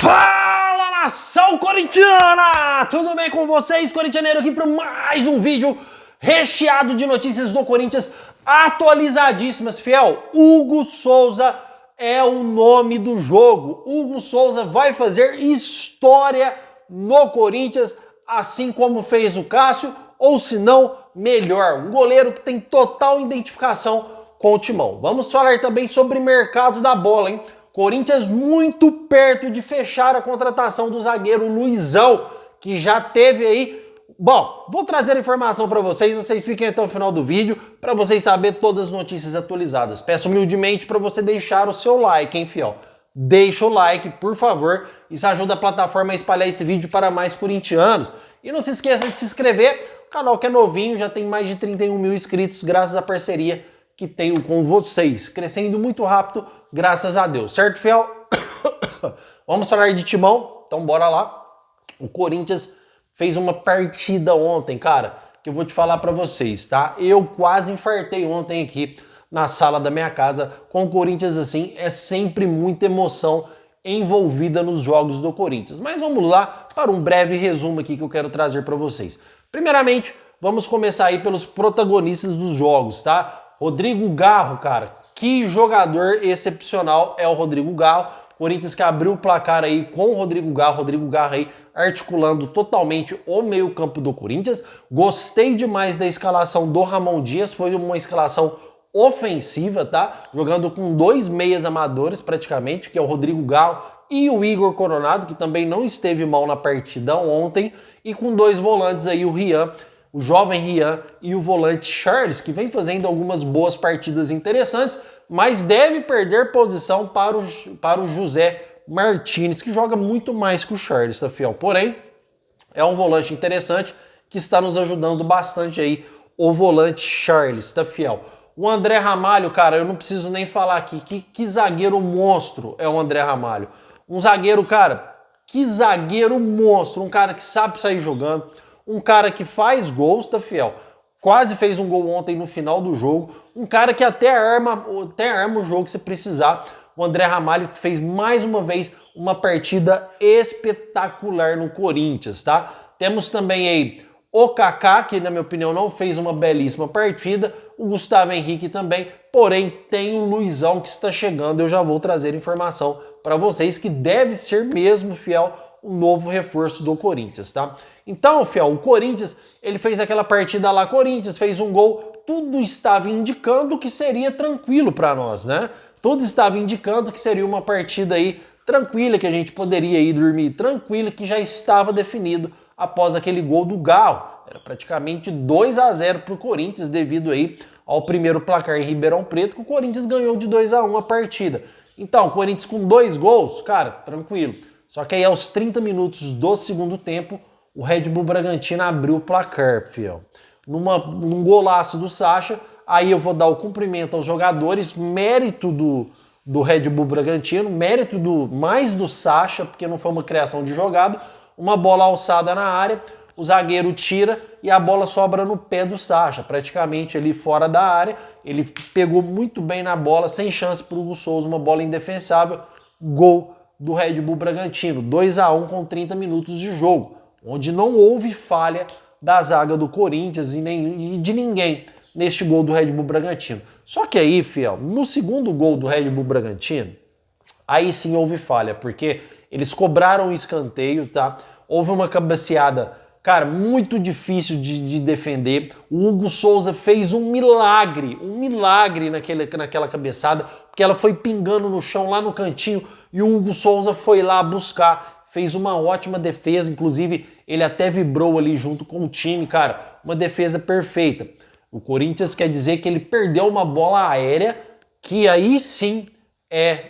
Fala, nação corintiana! Tudo bem com vocês, corintianeiro, aqui para mais um vídeo recheado de notícias do Corinthians atualizadíssimas, fiel. Hugo Souza é o nome do jogo. Hugo Souza vai fazer história no Corinthians, assim como fez o Cássio, ou se não, melhor. Um goleiro que tem total identificação com o timão. Vamos falar também sobre mercado da bola, hein? Corinthians muito perto de fechar a contratação do zagueiro Luizão, que já teve aí... Bom, vou trazer a informação para vocês fiquem até o final do vídeo para vocês saberem todas as notícias atualizadas. Peço humildemente para você deixar o seu like, hein, fiel? Deixa o like, por favor, isso ajuda a plataforma a espalhar esse vídeo para mais corintianos. E não se esqueça de se inscrever, o canal que é novinho, já tem mais de 31 mil inscritos graças à parceria que tenho com vocês, crescendo muito rápido, graças a Deus, certo, fiel? Vamos falar de timão, então bora lá. O Corinthians fez uma partida ontem, cara, que eu vou te falar pra vocês, tá? Eu quase infartei ontem aqui na sala da minha casa. Com o Corinthians assim, é sempre muita emoção envolvida nos jogos do Corinthians. Mas vamos lá para um breve resumo aqui que eu quero trazer pra vocês. Primeiramente, vamos começar aí pelos protagonistas dos jogos, tá? Rodrigo Garro, cara, que jogador excepcional é o Rodrigo Garro. Corinthians que abriu o placar aí com o Rodrigo Garro aí articulando totalmente o meio-campo do Corinthians. Gostei demais da escalação do Ramon Dias, foi uma escalação ofensiva, tá? Jogando com dois meias amadores praticamente, que é o Rodrigo Garro e o Igor Coronado, que também não esteve mal na partida ontem, e com dois volantes aí, o Rian, o jovem Rian e o volante Charles, que vem fazendo algumas boas partidas interessantes, mas deve perder posição para o José Martínez, que joga muito mais que o Charles, tá, fiel? Porém, é um volante interessante que está nos ajudando bastante aí, o volante Charles, tá, fiel? O André Ramalho, cara, eu não preciso nem falar aqui, que zagueiro monstro é o André Ramalho. Um zagueiro, cara, que zagueiro monstro, um cara que sabe sair jogando, um cara que faz gols, tá, fiel? Quase fez um gol ontem no final do jogo. Um cara que até arma o jogo se precisar. O André Ramalho que fez mais uma vez uma partida espetacular no Corinthians, tá? Temos também aí o Kaká, que na minha opinião não fez uma belíssima partida. O Gustavo Henrique também. Porém, tem o Luizão que está chegando. Eu já vou trazer informação para vocês que deve ser mesmo, fiel, o novo reforço do Corinthians, tá? Então, fiel, o Corinthians, ele fez aquela partida lá, Corinthians, fez um gol, tudo estava indicando que seria tranquilo para nós, né? Tudo estava indicando que seria uma partida aí tranquila, que a gente poderia ir dormir tranquilo, que já estava definido após aquele gol do Garro. Era praticamente 2-0 para o Corinthians, devido aí ao primeiro placar em Ribeirão Preto, que o Corinthians ganhou de 2-1 a partida. Então, o Corinthians com 2 gols, cara, tranquilo. Só que aí aos 30 minutos do segundo tempo, o Red Bull Bragantino abriu o placar, fiel. Num golaço do Sacha, aí eu vou dar o cumprimento aos jogadores, mérito do Red Bull Bragantino, mérito mais do Sacha, porque não foi uma criação de jogada, uma bola alçada na área, o zagueiro tira e a bola sobra no pé do Sacha, praticamente ali fora da área. Ele pegou muito bem na bola, sem chance para o Hugo Souza, uma bola indefensável, gol do Red Bull Bragantino, 2-1 com 30 minutos de jogo, onde não houve falha da zaga do Corinthians e de ninguém neste gol do Red Bull Bragantino. Só que aí, fiel, no segundo gol do Red Bull Bragantino, aí sim houve falha, porque eles cobraram o escanteio, tá? Houve uma cabeceada, cara, muito difícil de defender. O Hugo Souza fez um milagre naquela cabeçada, porque ela foi pingando no chão lá no cantinho e o Hugo Souza foi lá buscar, fez uma ótima defesa, inclusive ele até vibrou ali junto com o time, cara, uma defesa perfeita. O Corinthians quer dizer que ele perdeu uma bola aérea, que aí sim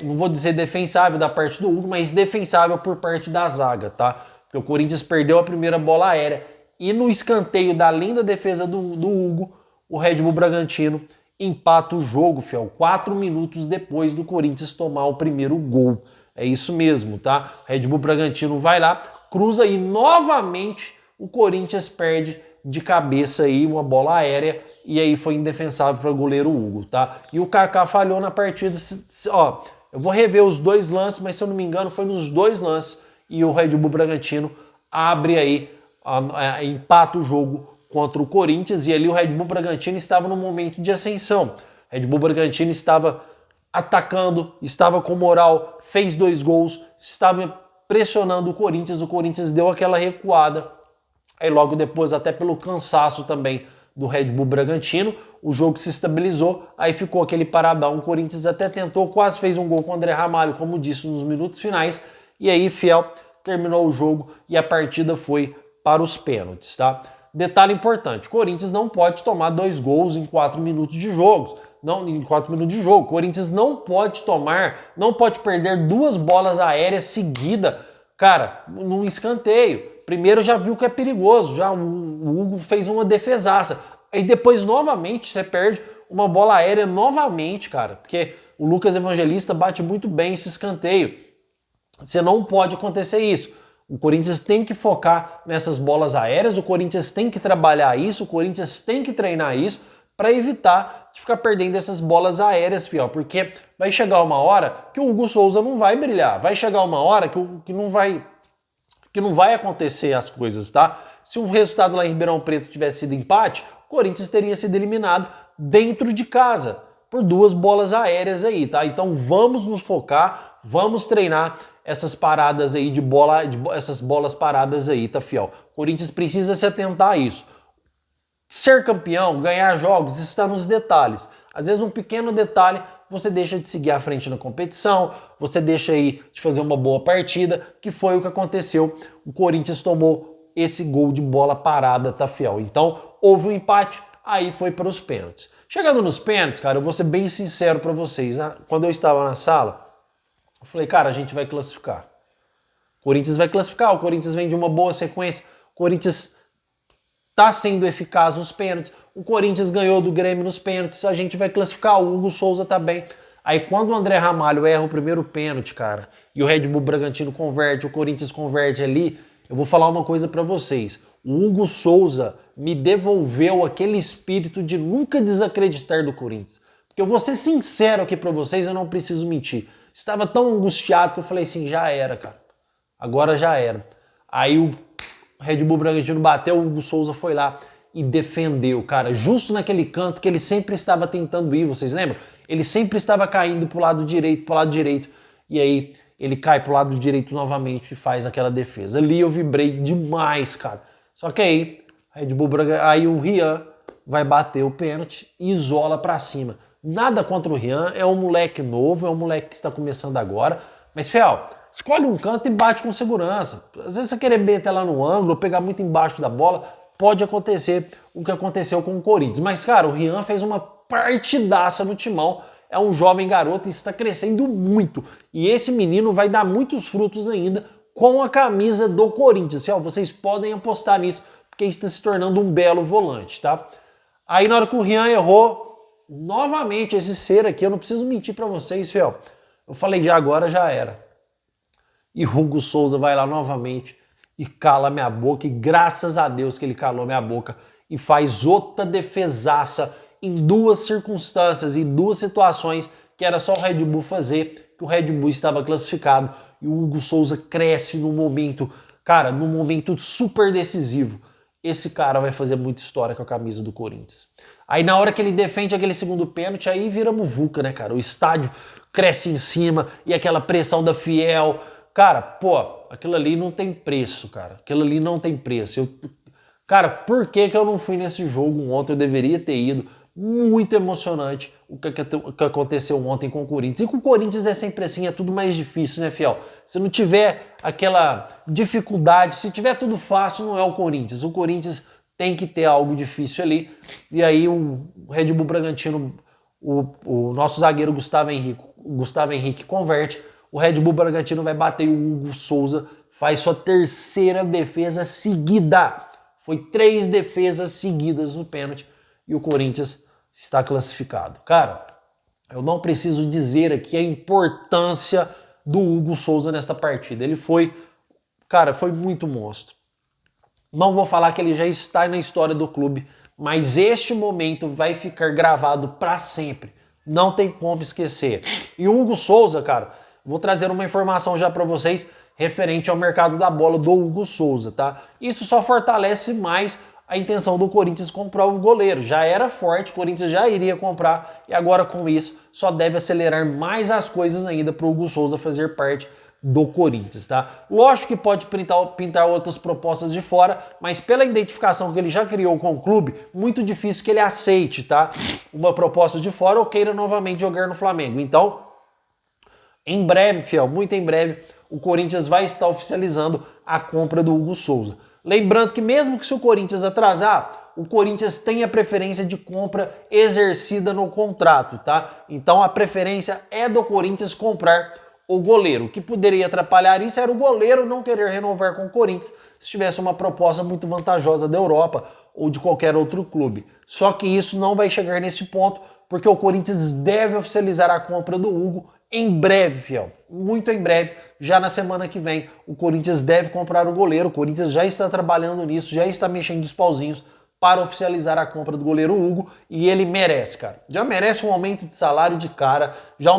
não vou dizer defensável da parte do Hugo, mas defensável por parte da zaga, tá? Porque o Corinthians perdeu a primeira bola aérea e no escanteio da linda defesa do Hugo, o Red Bull Bragantino empata o jogo, fiel, 4 minutos depois do Corinthians tomar o primeiro gol. É isso mesmo, tá? Red Bull Bragantino vai lá, cruza e novamente o Corinthians perde de cabeça aí uma bola aérea e aí foi indefensável para o goleiro Hugo, tá? E o Kaká falhou na partida, ó, eu vou rever os dois lances, mas se eu não me engano foi nos dois lances e o Red Bull Bragantino abre aí, empata o jogo contra o Corinthians, e ali o Red Bull Bragantino estava num momento de ascensão. O Red Bull Bragantino estava atacando, estava com moral, fez 2 gols, estava pressionando o Corinthians deu aquela recuada. Aí logo depois, até pelo cansaço também do Red Bull Bragantino, o jogo se estabilizou, aí ficou aquele paradão. O Corinthians até tentou, quase fez um gol com o André Ramalho, como disse, nos minutos finais, e aí, fiel, terminou o jogo e a partida foi para os pênaltis, tá? Detalhe importante, o Corinthians não pode tomar 2 gols em 4 minutos de jogo. Não, em 4 minutos de jogo. O Corinthians não pode perder 2 bolas aéreas seguidas, cara, num escanteio. Primeiro já viu que é perigoso, já o Hugo fez uma defesaça. Aí depois novamente você perde uma bola aérea novamente, cara, porque o Lucas Evangelista bate muito bem esse escanteio. Você não pode acontecer isso. O Corinthians tem que focar nessas bolas aéreas, o Corinthians tem que trabalhar isso, o Corinthians tem que treinar isso para evitar de ficar perdendo essas bolas aéreas, fiel, porque vai chegar uma hora que o Hugo Souza não vai brilhar, vai chegar uma hora que não vai acontecer as coisas, tá? Se o resultado lá em Ribeirão Preto tivesse sido empate, o Corinthians teria sido eliminado dentro de casa por 2 bolas aéreas aí, tá? Então vamos nos focar, vamos treinar essas paradas aí essas bolas paradas aí, tá, fiel? O Corinthians precisa se atentar a isso. Ser campeão, ganhar jogos, isso está nos detalhes. Às vezes um pequeno detalhe você deixa de seguir à frente na competição, você deixa aí de fazer uma boa partida, que foi o que aconteceu. O Corinthians tomou esse gol de bola parada, tá, fiel? Então houve um empate, aí foi para os pênaltis. Chegando nos pênaltis, cara, eu vou ser bem sincero para vocês, né? Quando eu estava na sala, eu falei, cara, a gente vai classificar. O Corinthians vai classificar, o Corinthians vem de uma boa sequência, o Corinthians tá sendo eficaz nos pênaltis, o Corinthians ganhou do Grêmio nos pênaltis, a gente vai classificar, o Hugo Souza tá bem. Aí quando o André Ramalho erra o primeiro pênalti, cara, e o Red Bull Bragantino converte, o Corinthians converte ali, eu vou falar uma coisa pra vocês. O Hugo Souza me devolveu aquele espírito de nunca desacreditar do Corinthians. Porque eu vou ser sincero aqui pra vocês, eu não preciso mentir. Estava tão angustiado que eu falei assim, já era, cara. Agora já era. Aí o Red Bull Bragantino bateu, o Hugo Souza foi lá e defendeu, cara. Justo naquele canto que ele sempre estava tentando ir, vocês lembram? Ele sempre estava caindo pro lado direito. E aí ele cai pro lado direito novamente e faz aquela defesa. Ali eu vibrei demais, cara. Só que aí o Rian vai bater o pênalti e isola pra cima. Nada contra o Rian, é um moleque novo, é um moleque que está começando agora. Mas, fiel, escolhe um canto e bate com segurança. Às vezes você querer meter lá no ângulo, pegar muito embaixo da bola, pode acontecer o que aconteceu com o Corinthians. Mas, cara, o Rian fez uma partidaça no timão. É um jovem garoto e está crescendo muito. E esse menino vai dar muitos frutos ainda com a camisa do Corinthians. Fiel, vocês podem apostar nisso, porque está se tornando um belo volante, tá? Aí na hora que o Rian errou, novamente esse ser aqui, eu não preciso mentir pra vocês, fiel. Eu falei de agora, já era. E Hugo Souza vai lá novamente e cala minha boca, e graças a Deus que ele calou minha boca, e faz outra defesaça em 2 circunstâncias, em 2 situações que era só o Red Bull fazer, que o Red Bull estava classificado, e o Hugo Souza cresce num momento, cara, num momento super decisivo. Esse cara vai fazer muita história com a camisa do Corinthians. Aí na hora que ele defende aquele segundo pênalti, aí vira muvuca, né, cara? O estádio cresce em cima e aquela pressão da Fiel. Cara, pô, aquilo ali não tem preço, cara. Aquilo ali não tem preço. Cara, por que eu não fui nesse jogo ontem? Eu deveria ter ido. Muito emocionante o que aconteceu ontem com o Corinthians. E com o Corinthians é sempre assim, é tudo mais difícil, né, fiel? Se não tiver aquela dificuldade, se tiver tudo fácil, não é o Corinthians. O Corinthians tem que ter algo difícil ali. E aí o Red Bull Bragantino, o nosso zagueiro Gustavo Henrique converte. O Red Bull Bragantino vai bater e o Hugo Souza faz sua 3ª defesa seguida. Foi 3 defesas seguidas no pênalti e o Corinthians está classificado. Cara, eu não preciso dizer aqui a importância do Hugo Souza nesta partida. Ele foi, cara, foi muito monstro. Não vou falar que ele já está na história do clube, mas este momento vai ficar gravado para sempre. Não tem como esquecer. E o Hugo Souza, cara, vou trazer uma informação já para vocês referente ao mercado da bola do Hugo Souza, tá? Isso só fortalece mais a intenção do Corinthians comprar o goleiro. Já era forte, o Corinthians já iria comprar e agora com isso só deve acelerar mais as coisas ainda para o Hugo Souza fazer parte do Corinthians, tá? Lógico que pode pintar outras propostas de fora, mas pela identificação que ele já criou com o clube, muito difícil que ele aceite, tá? Uma proposta de fora ou queira novamente jogar no Flamengo. Então, em breve, fiel, muito em breve, o Corinthians vai estar oficializando a compra do Hugo Souza. Lembrando que mesmo que se o Corinthians atrasar, o Corinthians tem a preferência de compra exercida no contrato, tá? Então a preferência é do Corinthians comprar o goleiro. O que poderia atrapalhar isso era o goleiro não querer renovar com o Corinthians se tivesse uma proposta muito vantajosa da Europa ou de qualquer outro clube. Só que isso não vai chegar nesse ponto, porque o Corinthians deve oficializar a compra do Hugo em breve, fiel. Muito em breve, já na semana que vem, o Corinthians deve comprar o goleiro. O Corinthians já está trabalhando nisso, já está mexendo os pauzinhos para oficializar a compra do goleiro Hugo, e ele merece, cara. Já merece um aumento de salário de cara, já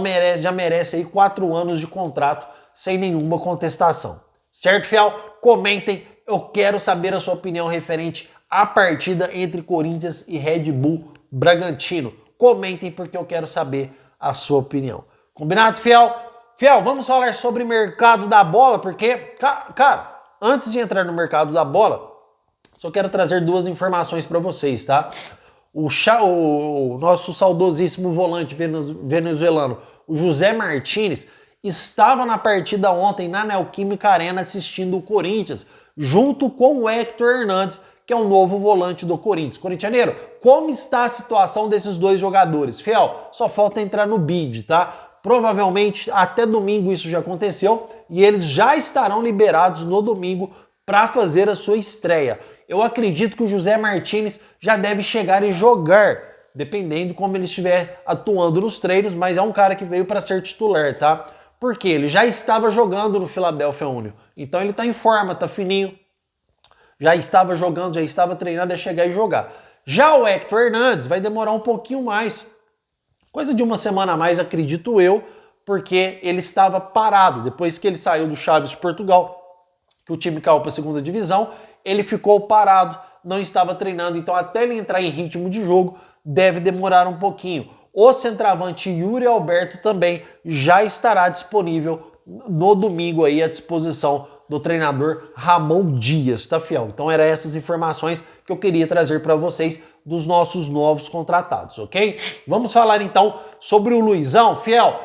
merece aí 4 anos de contrato sem nenhuma contestação. Certo, fiel? Comentem, eu quero saber a sua opinião referente à partida entre Corinthians e Red Bull Bragantino. Comentem porque eu quero saber a sua opinião. Combinado, fiel? Fiel, vamos falar sobre mercado da bola, porque, cara, antes de entrar no mercado da bola, só quero trazer 2 informações para vocês, tá? O nosso saudosíssimo volante venezuelano, o José Martínez, estava na partida ontem na Neoquímica Arena assistindo o Corinthians, junto com o Héctor Hernandes, que é o novo volante do Corinthians. Corintianeiro, como está a situação desses 2 jogadores? Fiel, só falta entrar no bid, tá? Provavelmente até domingo isso já aconteceu e eles já estarão liberados no domingo para fazer a sua estreia. Eu acredito que o José Martínez já deve chegar e jogar, dependendo como ele estiver atuando nos treinos, mas é um cara que veio para ser titular, tá? Porque ele já estava jogando no Philadelphia Union, então ele tá em forma, tá fininho, já estava jogando, já estava treinando, é chegar e jogar. Já o Héctor Hernandes vai demorar um pouquinho mais, coisa de uma semana a mais, acredito eu, porque ele estava parado. Depois que ele saiu do Chaves de Portugal, que o time caiu para a segunda divisão, ele ficou parado, não estava treinando. Então até ele entrar em ritmo de jogo, deve demorar um pouquinho. O centroavante Yuri Alberto também já estará disponível no domingo aí à disposição do treinador Ramon Dias, tá, fiel? Então eram essas informações que eu queria trazer para vocês dos nossos novos contratados, ok? Vamos falar então sobre o Luizão, fiel.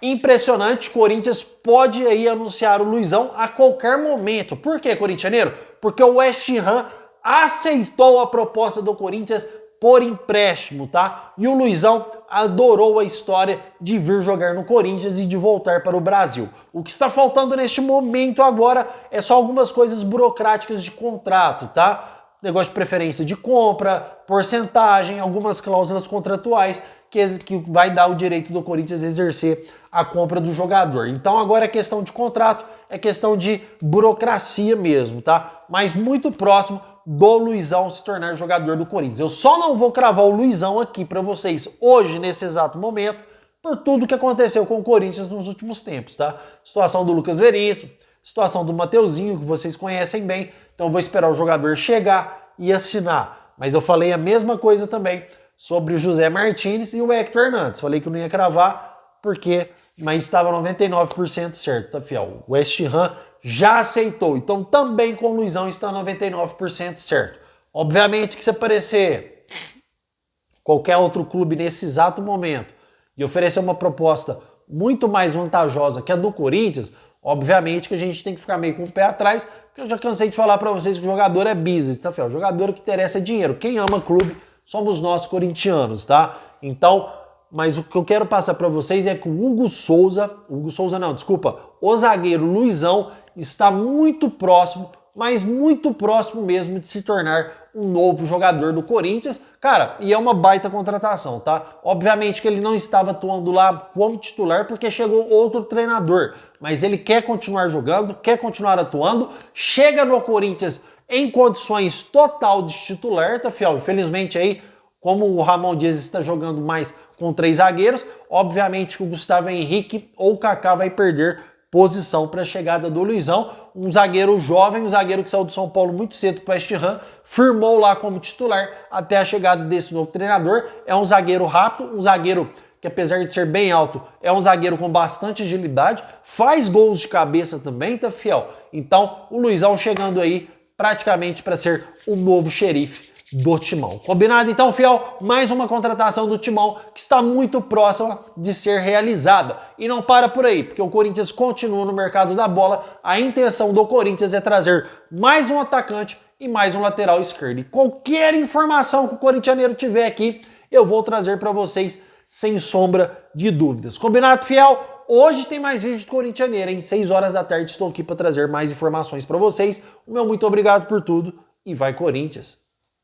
Impressionante, Corinthians pode aí anunciar o Luizão a qualquer momento. Por quê, corintianeiro? Porque o West Ham aceitou a proposta do Corinthians por empréstimo, tá? E o Luizão adorou a história de vir jogar no Corinthians e de voltar para o Brasil. O que está faltando neste momento agora é só algumas coisas burocráticas de contrato, tá? Negócio de preferência de compra, porcentagem, algumas cláusulas contratuais que vai dar o direito do Corinthians exercer a compra do jogador. Então agora é questão de contrato, é questão de burocracia mesmo, tá? Mas muito próximo do Luizão se tornar jogador do Corinthians. Eu só não vou cravar o Luizão aqui para vocês hoje, nesse exato momento, por tudo que aconteceu com o Corinthians nos últimos tempos, tá? Situação do Lucas Veríssimo, situação do Mateuzinho, que vocês conhecem bem, então eu vou esperar o jogador chegar e assinar. Mas eu falei a mesma coisa também sobre o José Martínez e o Héctor Hernandes. Falei que eu não ia cravar, mas estava 99% certo, tá, fiel? O West Ham já aceitou, então também com o Luizão está 99% certo. Obviamente que se aparecer qualquer outro clube nesse exato momento e oferecer uma proposta muito mais vantajosa que a do Corinthians, obviamente que a gente tem que ficar meio com o pé atrás, porque eu já cansei de falar para vocês que o jogador é business, tá, fiel? O jogador que interessa é dinheiro. Quem ama clube somos nós corintianos, tá? Então, mas o que eu quero passar para vocês é que o o zagueiro Luizão está muito próximo, mas muito próximo mesmo de se tornar um novo jogador do Corinthians. Cara, e é uma baita contratação, tá? Obviamente que ele não estava atuando lá como titular porque chegou outro treinador, mas ele quer continuar jogando, quer continuar atuando, chega no Corinthians em condições total de titular, tá, fiel? Infelizmente aí, como o Ramon Dias está jogando mais com 3 zagueiros, obviamente que o Gustavo Henrique ou o Kaká vai perder posição para a chegada do Luizão, um zagueiro jovem, um zagueiro que saiu do São Paulo muito cedo para o West Ham, firmou lá como titular até a chegada desse novo treinador. É um zagueiro rápido, um zagueiro que apesar de ser bem alto, é um zagueiro com bastante agilidade, faz gols de cabeça também, tá, fiel? Então, o Luizão chegando aí praticamente para ser o novo xerife do Timão. Combinado então, fiel? Mais uma contratação do Timão que está muito próxima de ser realizada. E não para por aí, porque o Corinthians continua no mercado da bola. A intenção do Corinthians é trazer mais um atacante e mais um lateral esquerdo. E qualquer informação que o corintianeiro tiver aqui, eu vou trazer para vocês sem sombra de dúvidas. Combinado, fiel? Hoje tem mais vídeo do Corintianeiro, hein? 6 horas da tarde estou aqui para trazer mais informações para vocês. O meu muito obrigado por tudo e vai Corinthians!